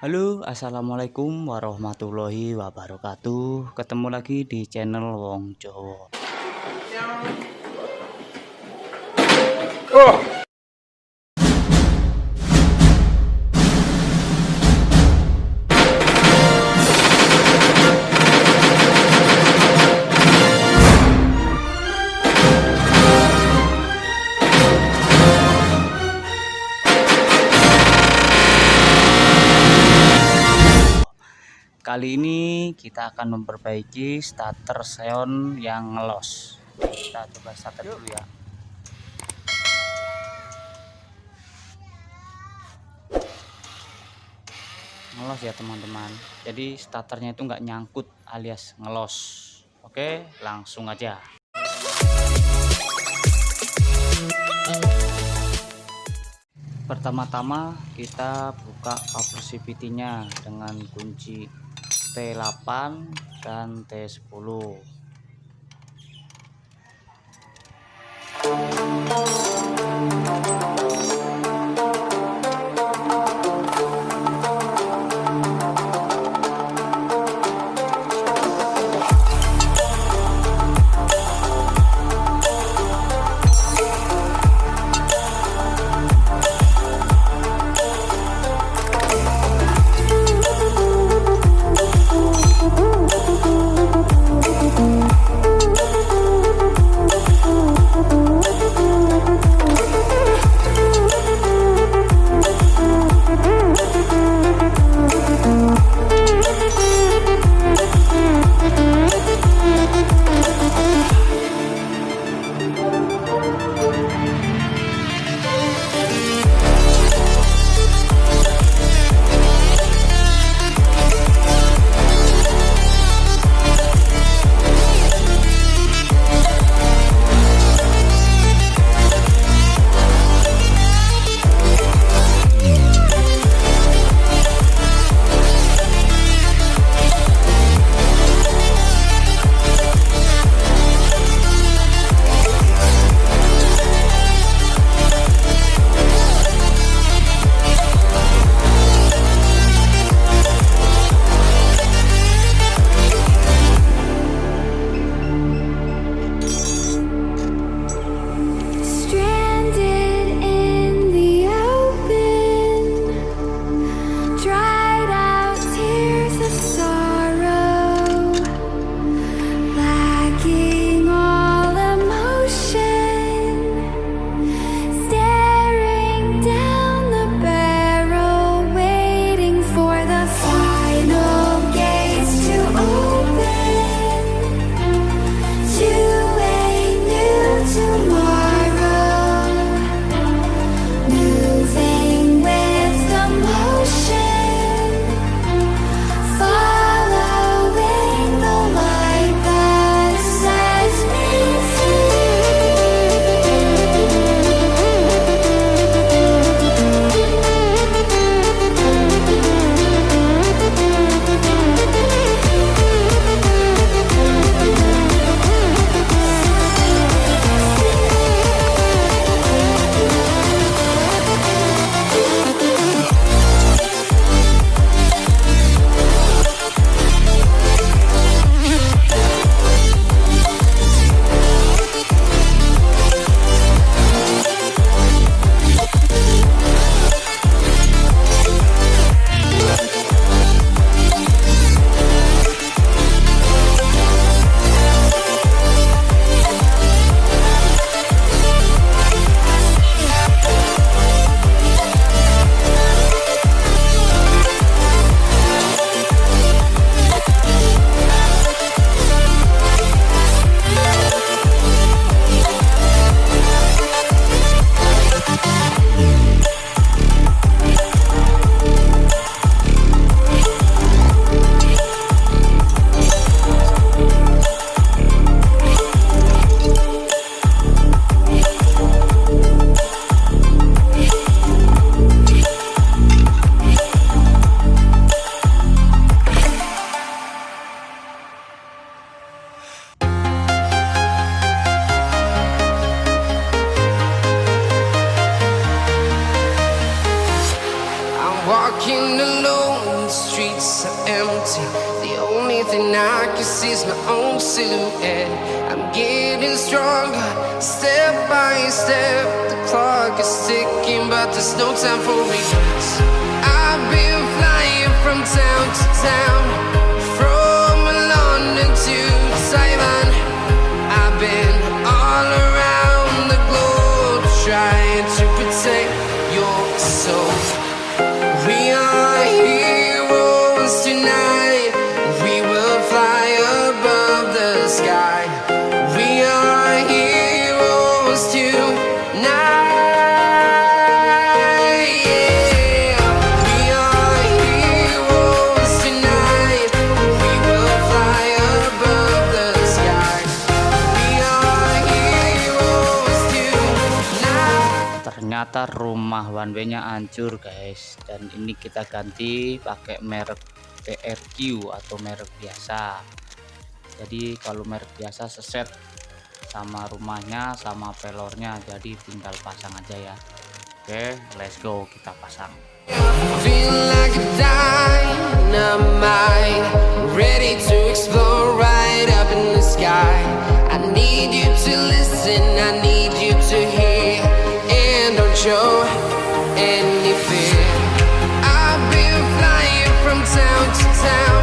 Halo, assalamualaikum warahmatullahi wabarakatuh. Ketemu lagi di channel Wong Jowo. Kali ini kita akan memperbaiki starter xeon yang ngelos. Kita coba starter dulu ya. Ngelos ya teman-teman. Jadi starternya itu nggak nyangkut alias ngelos. Oke, langsung aja. Pertama-tama kita buka power CVT-nya dengan kunci T8 dan T10. empty. The only thing I can see is my own silhouette. I'm getting stronger, step by step. The clock is ticking, but there's no time for regrets. I've been flying from town to town, from London to Taiwan. I've been all around the globe, trying to protect your soul. We are heroes tonight. We will fly above the sky. We are heroes tonight. Yeah. We are heroes tonight. We will fly above the sky. We are heroes tonight. Ternyata rumah one way-nya hancur guys, dan ini kita ganti pakai merek PRQ atau merek biasa. Jadi kalau merek biasa seset sama rumahnya sama pelornya, jadi tinggal pasang aja ya. Oke, let's go, kita pasang. Feel like a dynamite, ready to explode right up in the sky. I need you to listen, I need you to hear, and don't show any fear. I've been flying from town to town,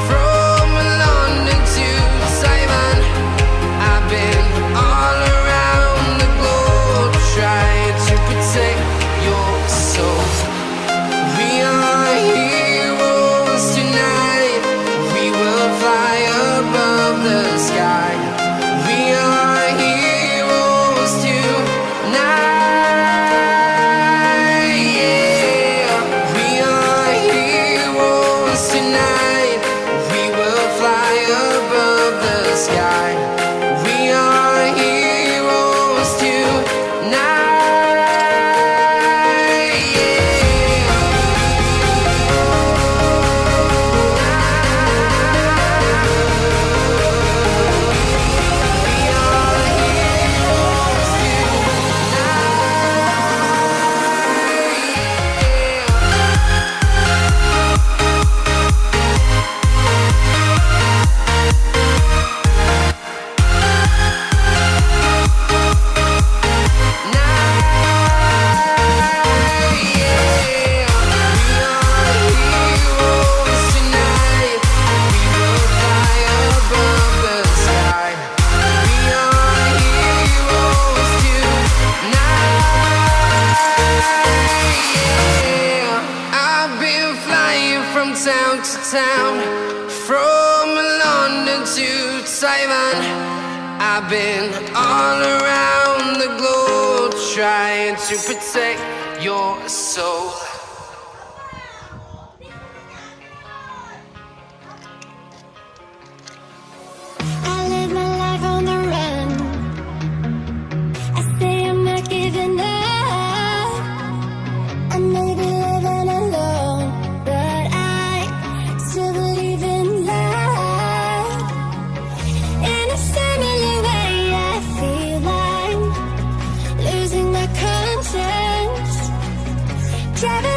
from London to Taiwan. I've been all around the globe, trying to protect your soul. We are heroes tonight. We will fly above the sky. We are heroes tonight. Yeah. We are heroes tonight. We will fly above the sky. We are heroes tonight. Yeah. I've been flying from town to town, from London to Taiwan. I've been all around the globe, trying to protect your soul. I live my life on the run. I say I'm not giving up. I may be living alone, but I still believe in love. In a similar way, I feel I'm losing my conscience. Driving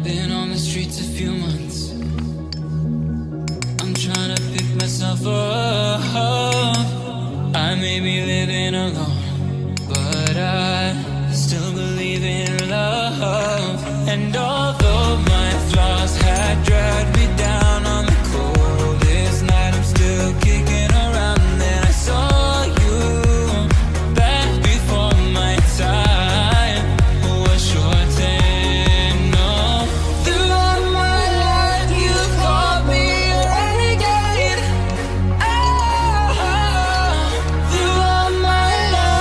Been on the streets a few months. I'm trying to pick myself up. I may be living alone, but I still believe in love. And although my flaws had dragged me down on the coldest night, I'm still kicking around. Then I saw you back before my time was shortened. No, throughout my life you called me a renegade. Throughout my life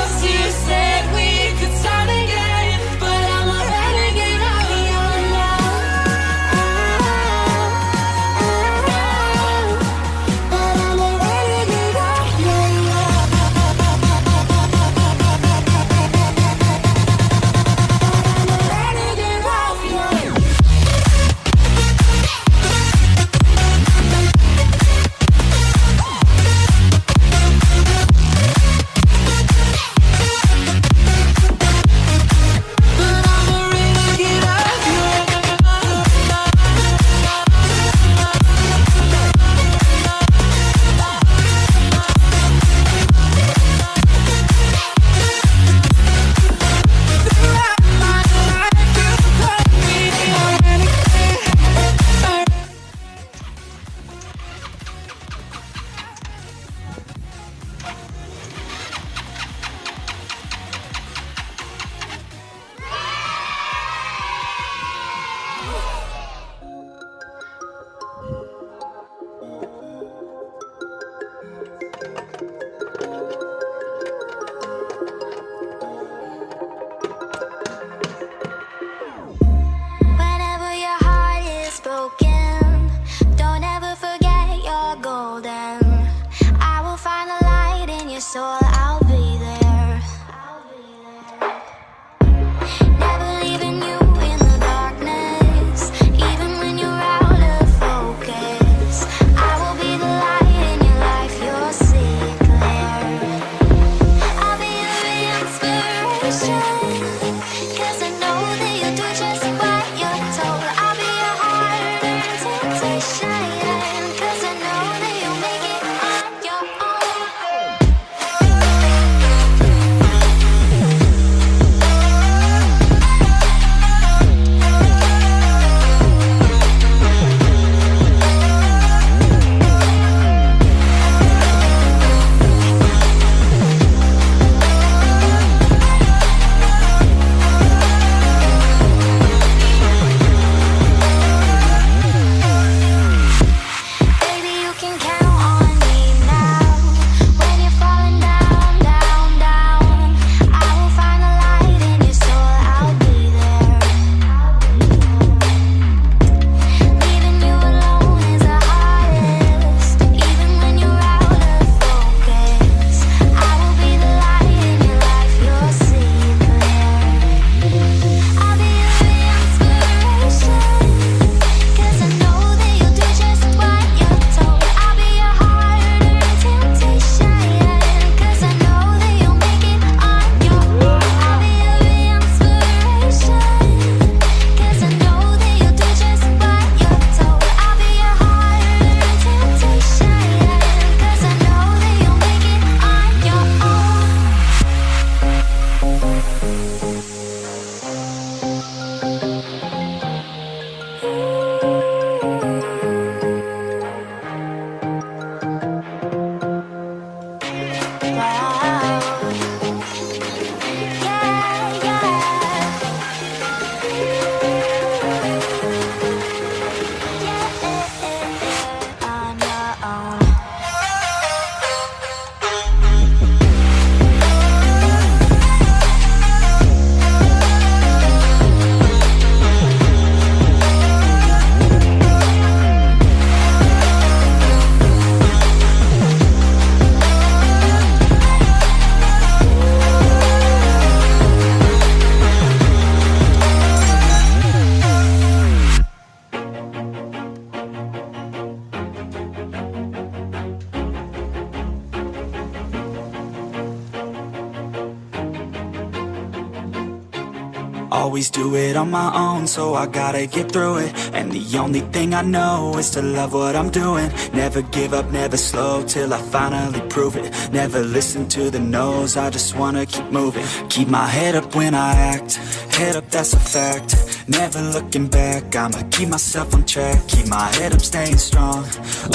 Always do it on my own, so I gotta get through it. And the only thing I know is to love what I'm doing. Never give up, never slow, till I finally prove it. Never listen to the no's, I just wanna keep moving. Keep my head up when I act, head up, that's a fact. Never looking back, I'ma keep myself on track. Keep my head up, staying strong,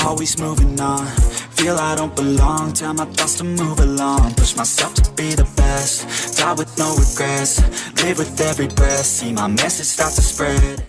always moving on. Feel I don't belong, tell my thoughts to move along. Push myself to be the best, die with no regrets. Live with every breath, see my message start to spread.